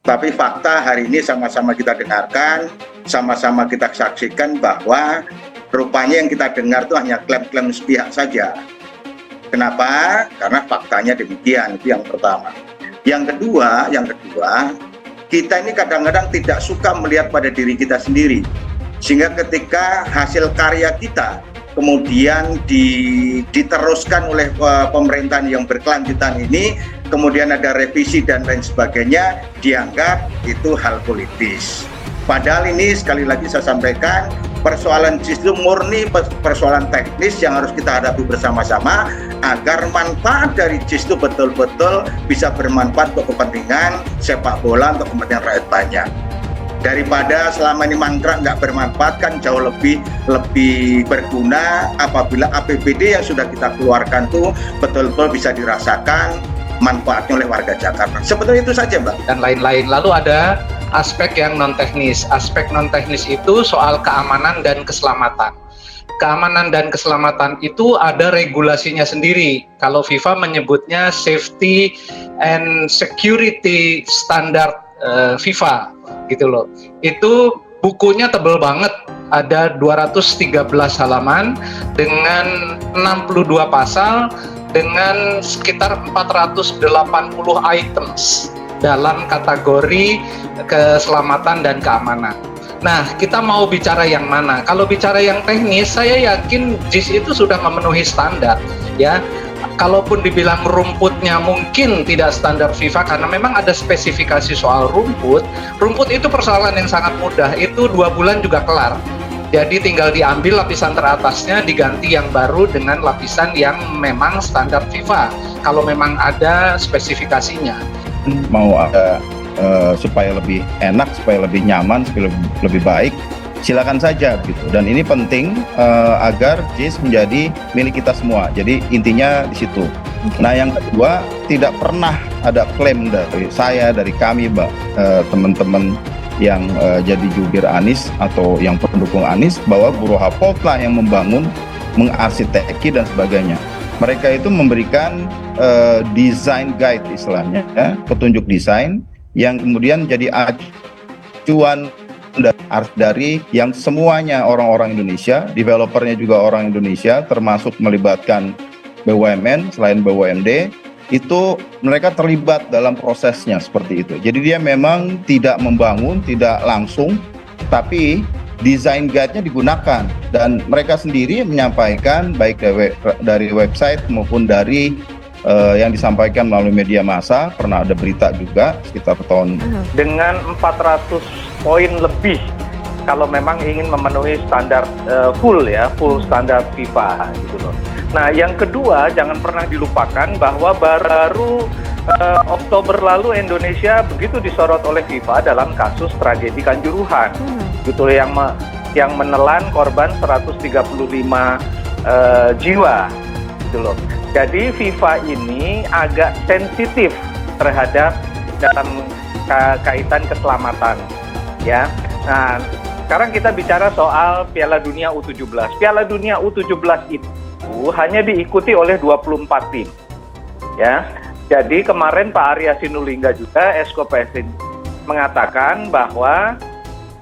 Tapi fakta hari ini sama-sama kita dengarkan, sama-sama kita saksikan bahwa rupanya yang kita dengar itu hanya klaim-klaim sepihak saja. Kenapa? Karena faktanya demikian, itu yang pertama. Yang kedua, kita ini kadang-kadang tidak suka melihat pada diri kita sendiri. Sehingga ketika hasil karya kita kemudian diteruskan oleh pemerintahan yang berkelanjutan ini, kemudian ada revisi dan lain sebagainya, dianggap itu hal politis. Padahal ini sekali lagi saya sampaikan, persoalan JIS itu murni persoalan teknis yang harus kita hadapi bersama-sama agar manfaat dari JIS itu betul-betul bisa bermanfaat untuk kepentingan sepak bola, untuk kepentingan rakyat banyak. Daripada selama ini mangkrak nggak bermanfaat, kan jauh lebih berguna apabila APBD yang sudah kita keluarkan tuh betul-betul bisa dirasakan manfaatnya oleh warga Jakarta. Sebetulnya itu saja, Mbak. Dan lain-lain. Lalu ada aspek yang non-teknis. Aspek non-teknis itu soal keamanan dan keselamatan. Keamanan dan keselamatan itu ada regulasinya sendiri. Kalau FIFA menyebutnya Safety and Security Standard FIFA, gitu loh. Itu bukunya tebel banget, ada 213 halaman dengan 62 pasal dengan sekitar 480 items dalam kategori keselamatan dan keamanan. Nah, kita mau bicara yang mana? Kalau bicara yang teknis, saya yakin JIS itu sudah memenuhi standar, ya. Kalaupun dibilang rumputnya mungkin tidak standar FIFA karena memang ada spesifikasi soal rumput itu persoalan yang sangat mudah, itu 2 bulan juga kelar. Jadi tinggal diambil lapisan teratasnya, diganti yang baru dengan lapisan yang memang standar FIFA kalau memang ada spesifikasinya. Mau ada supaya lebih enak, supaya lebih nyaman, supaya lebih baik, silakan saja gitu. Dan ini penting agar JIS menjadi milik kita semua. Jadi intinya di situ. Nah, yang kedua, tidak pernah ada klaim dari saya, dari kami, Mbak, teman-teman yang jadi jubir Anies atau yang pendukung Anies, bahwa Guru Hapot lah yang membangun, mengarsiteki dan sebagainya. Mereka itu memberikan design guide istilahnya, ya, petunjuk desain yang kemudian jadi acuan dari yang semuanya orang-orang Indonesia, developernya juga orang Indonesia, termasuk melibatkan BUMN selain BUMD, itu mereka terlibat dalam prosesnya seperti itu. Jadi dia memang tidak membangun, tidak langsung, tapi desain guide-nya digunakan dan mereka sendiri menyampaikan baik dari website maupun dari yang disampaikan melalui media massa. Pernah ada berita juga sekitar tahun dengan 400 poin lebih kalau memang ingin memenuhi standar full standar FIFA gitu loh. Nah, yang kedua, jangan pernah dilupakan bahwa baru Oktober lalu Indonesia begitu disorot oleh FIFA dalam kasus tragedi Kanjuruhan, gitu yang menelan korban 135 jiwa, gitu loh. Jadi FIFA ini agak sensitif terhadap dalam kaitan keselamatan, ya. Nah, sekarang kita bicara soal Piala Dunia U17. Piala Dunia U17 itu hanya diikuti oleh 24 tim, ya. Jadi kemarin Pak Arya Sinulinga juga, Esko PSSI, mengatakan bahwa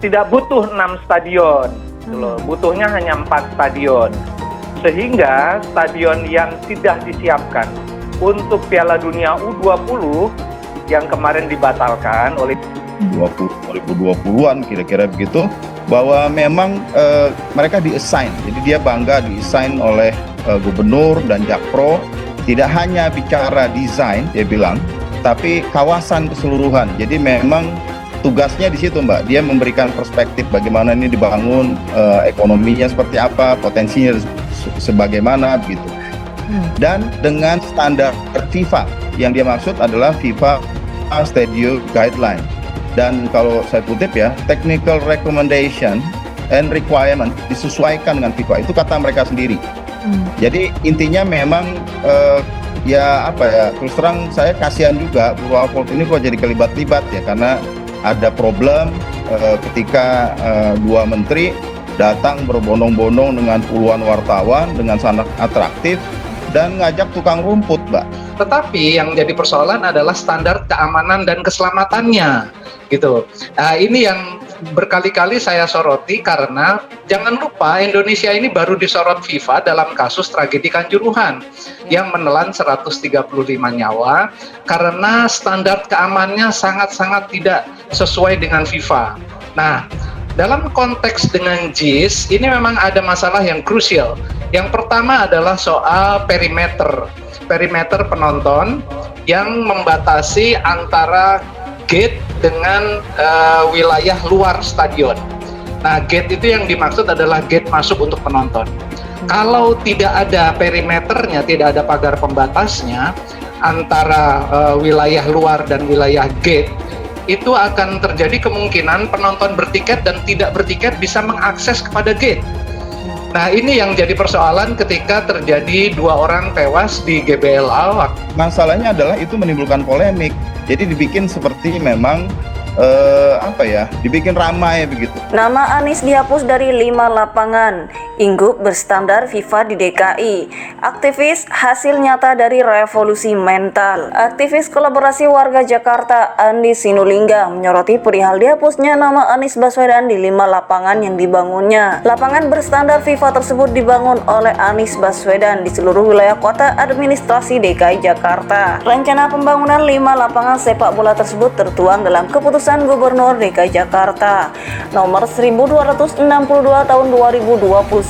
tidak butuh 6 stadion, gitu loh. Butuhnya hanya 4 stadion. Sehingga stadion yang sudah disiapkan untuk Piala Dunia U20 yang kemarin dibatalkan oleh 2020-an kira-kira begitu, bahwa memang mereka di-assign. Jadi dia bangga di-assign oleh gubernur dan Jakpro, tidak hanya bicara desain dia bilang, tapi kawasan keseluruhan. Jadi memang tugasnya di situ, Mbak. Dia memberikan perspektif bagaimana ini dibangun, ekonominya seperti apa, potensinya sebagaimana begitu. Dan dengan standar FIFA, yang dia maksud adalah FIFA Stadium Guideline. Dan kalau saya kutip ya, technical recommendation and requirement disesuaikan dengan FIFA, itu kata mereka sendiri. Jadi intinya memang terus terang saya kasihan juga Guru Hapot ini kok jadi kelibat-libat ya, karena ada problem ketika 2 menteri datang berbondong-bondong dengan puluhan wartawan dengan sangat atraktif dan ngajak tukang rumput, Mbak. Tetapi yang jadi persoalan adalah standar keamanan dan keselamatannya. gitu. Nah, ini yang berkali-kali saya soroti karena jangan lupa Indonesia ini baru disorot FIFA dalam kasus tragedi Kanjuruhan yang menelan 135 nyawa karena standar keamanannya sangat-sangat tidak sesuai dengan FIFA. Nah, dalam konteks dengan JIS ini memang ada masalah yang krusial. Yang pertama adalah soal perimeter penonton yang membatasi antara gate dengan wilayah luar stadion. Nah, gate itu yang dimaksud adalah gate masuk untuk penonton. Kalau tidak ada perimeternya, tidak ada pagar pembatasnya antara wilayah luar dan wilayah gate, itu akan terjadi kemungkinan penonton bertiket dan tidak bertiket bisa mengakses kepada gate. Nah, ini yang jadi persoalan ketika terjadi 2 orang tewas di GBLA. Masalahnya adalah itu menimbulkan polemik. Jadi dibikin seperti memang dibikin ramai begitu. Nama Anies dihapus dari 5 lapangan. Ingguk berstandar FIFA di DKI. Aktivis hasil nyata dari revolusi mental. Aktivis kolaborasi warga Jakarta Andi Sinulinga menyoroti perihal dihapusnya nama Anies Baswedan di 5 lapangan yang dibangunnya. Lapangan berstandar FIFA tersebut dibangun oleh Anies Baswedan di seluruh wilayah kota administrasi DKI Jakarta. Rencana pembangunan 5 lapangan sepak bola tersebut tertuang dalam keputusan Gubernur DKI Jakarta nomor 1262 tahun 2021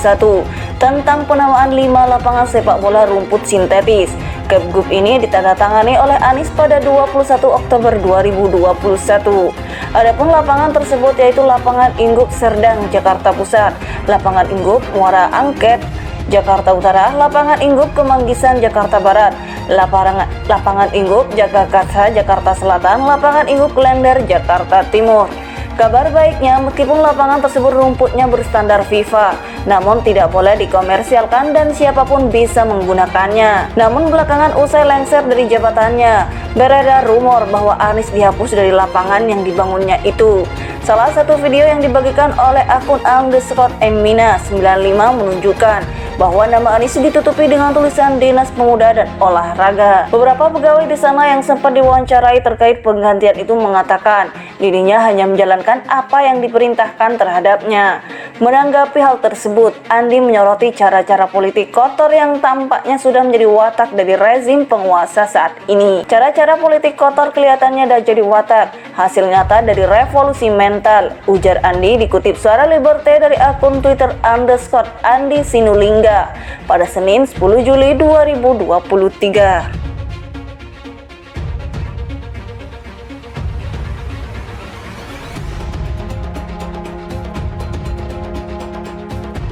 tentang penamaan 5 lapangan sepak bola rumput sintetis. Kepgub ini ditandatangani oleh Anies pada 21 Oktober 2021. Adapun lapangan tersebut yaitu lapangan Ingguk Serdang Jakarta Pusat, lapangan Ingguk Muara Angket Jakarta Utara, lapangan Ingguk Kemanggisan Jakarta Barat, lapangan Ingguk Jagakarsa Jakarta Selatan, lapangan Ingguk Klender Jakarta Timur. Kabar baiknya, meskipun lapangan tersebut rumputnya berstandar FIFA, namun tidak boleh dikomersialkan dan siapapun bisa menggunakannya. Namun belakangan usai lengser dari jabatannya, beredar rumor bahwa Anies dihapus dari lapangan yang dibangunnya itu. Salah satu video yang dibagikan oleh akun _Emina95 menunjukkan bahwa nama Anies ditutupi dengan tulisan Dinas Pemuda dan Olahraga. Beberapa pegawai di sana yang sempat diwawancarai terkait penggantian itu mengatakan dirinya hanya menjalankan apa yang diperintahkan terhadapnya. Menanggapi hal tersebut, Andi menyoroti cara-cara politik kotor yang tampaknya sudah menjadi watak dari rezim penguasa saat ini. Cara-cara politik kotor kelihatannya dah jadi watak, hasil nyata dari revolusi mental, ujar Andi dikutip Suara Liberté dari akun Twitter _Andi Sinulinga pada Senin 10 Juli 2023.